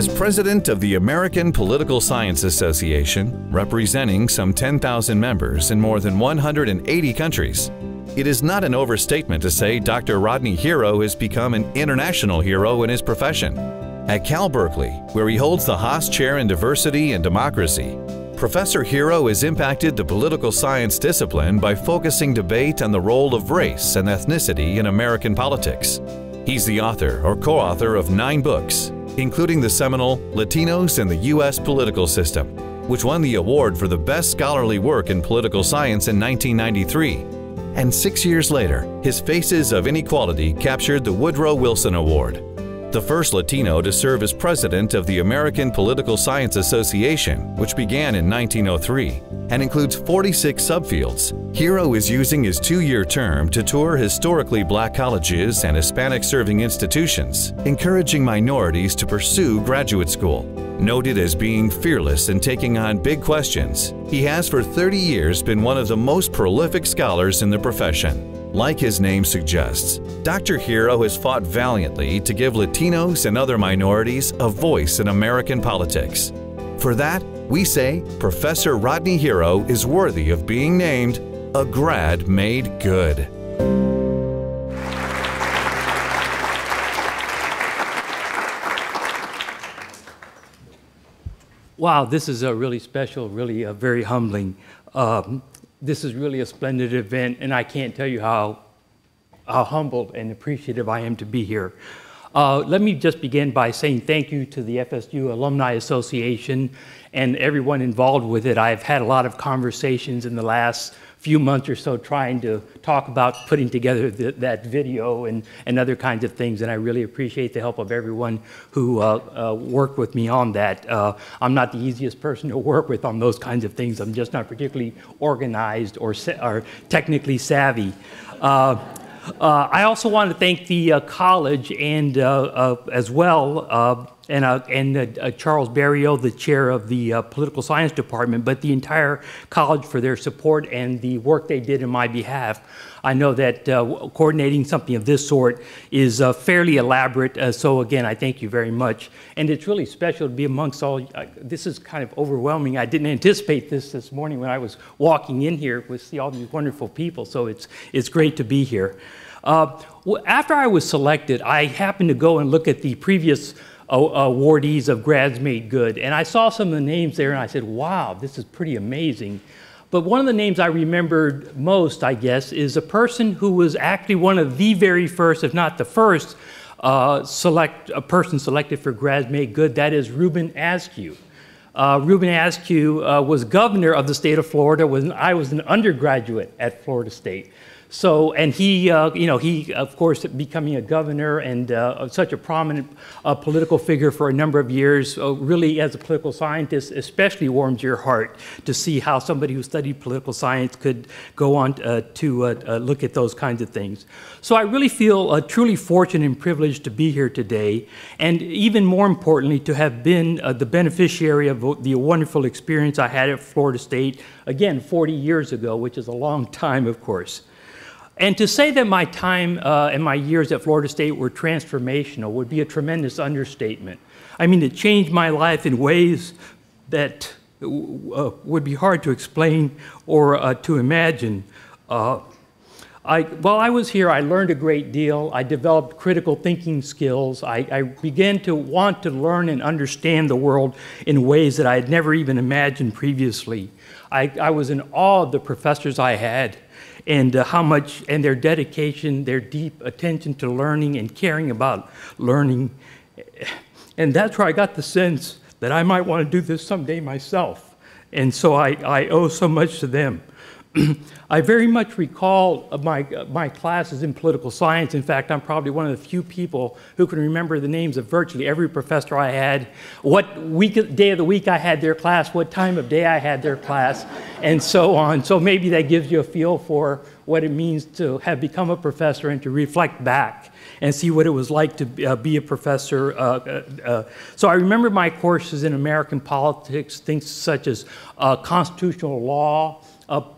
As president of the American Political Science Association, representing some 10,000 members in more than 180 countries, it is not an overstatement to say Dr. Rodney Hero has become an international hero in his profession. At Cal Berkeley, where he holds the Haas Chair in Diversity and Democracy, Professor Hero has impacted the political science discipline by focusing debate on the role of race and ethnicity in American politics. He's the author or co-author of 9 books, including the seminal Latinos in the U.S. Political System, which won the award for the best scholarly work in political science in 1993. And 6 years later, his Faces of Inequality captured the Woodrow Wilson Award. The first Latino to serve as president of the American Political Science Association, which began in 1903, and includes 46 subfields, Hero is using his 2-year term to tour historically Black colleges and Hispanic-serving institutions, encouraging minorities to pursue graduate school. Noted as being fearless in taking on big questions, he has for 30 years been one of the most prolific scholars in the profession. Like his name suggests, Dr. Hero has fought valiantly to give Latinos and other minorities a voice in American politics. For that, we say Professor Rodney Hero is worthy of being named a grad made good. Wow, this is a really special, really very humbling. This is really a splendid event, and I can't tell you how humbled and appreciative I am to be here. Let me just begin by saying thank you to the FSU Alumni Association and everyone involved with it. I've had a lot of conversations in the last few months or so trying to talk about putting together that video and other kinds of things, and I really appreciate the help of everyone who worked with me on that. I'm not the easiest person to work with on those kinds of things. I'm just not particularly organized or technically savvy. I also want to thank the college and as well, Charles Barrio, the chair of the political science department, but the entire college for their support and the work they did in my behalf. I know that coordinating something of this sort is fairly elaborate, so again, I thank you very much. And it's really special to be amongst all, this is kind of overwhelming. I didn't anticipate this morning when I was walking in here to see all these wonderful people, so it's great to be here. After I was selected, I happened to go and look at the previous awardees of Grads Made Good, and I saw some of the names there and I said, wow, this is pretty amazing. But one of the names I remembered most, I guess, is a person who was actually one of the very first, if not the first, person selected for Grads Made Good. That is Reuben Askew. Reuben Askew was governor of the state of Florida when I was an undergraduate at Florida State. So, and he, he, of course, becoming a governor and such a prominent political figure for a number of years, really, as a political scientist, especially warms your heart to see how somebody who studied political science could go on to look at those kinds of things. So I really feel truly fortunate and privileged to be here today, and even more importantly, to have been the beneficiary of the wonderful experience I had at Florida State, again, 40 years ago, which is a long time, of course. And to say that my time and my years at Florida State were transformational would be a tremendous understatement. I mean, it changed my life in ways that would be hard to explain or to imagine. While I was here, I learned a great deal. I developed critical thinking skills. I began to want to learn and understand the world in ways that I had never even imagined previously. I was in awe of the professors I had, and how much, and their dedication, their deep attention to learning and caring about learning. And that's where I got the sense that I might want to do this someday myself. And so I owe so much to them. I very much recall my classes in political science. In fact, I'm probably one of the few people who can remember the names of virtually every professor I had, what day of the week I had their class, what time of day I had their class, and so on. So maybe that gives you a feel for what it means to have become a professor and to reflect back and see what it was like to be a professor. So I remember my courses in American politics, things such as constitutional law,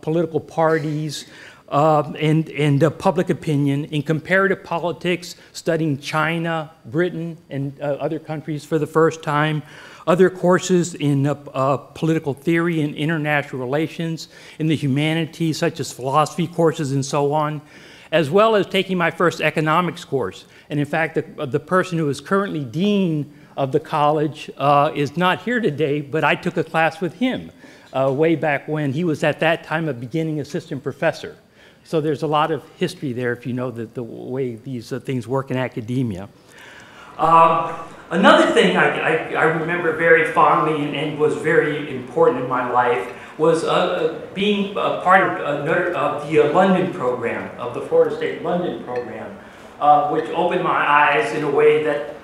political parties, and public opinion, in comparative politics, studying China, Britain, and other countries for the first time, other courses in political theory and international relations, in the humanities, such as philosophy courses and so on, as well as taking my first economics course. And in fact, the person who is currently dean of the college is not here today, but I took a class with him way back when. He was at that time a beginning assistant professor. So there's a lot of history there if you know the way these things work in academia. Another thing I remember very fondly and was very important in my life was being part of the London program, of the Florida State London program, which opened my eyes in a way that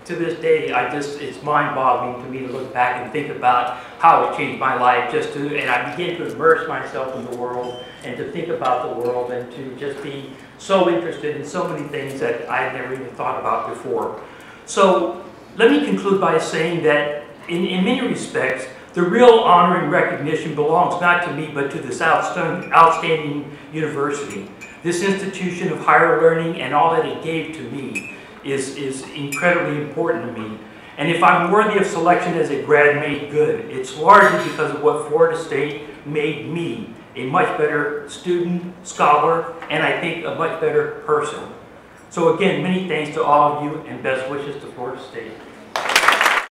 to this day, it's mind-boggling to me to look back and think about how it changed my life, and I began to immerse myself in the world and to think about the world and to just be so interested in so many things that I had never even thought about before. So let me conclude by saying that in many respects, the real honor and recognition belongs not to me, but to this outstanding university. This institution of higher learning and all that it gave to me is incredibly important to me. And if I'm worthy of selection as a grad made good, it's largely because of what Florida State made me, a much better student, scholar, and I think a much better person. So again, many thanks to all of you and best wishes to Florida State.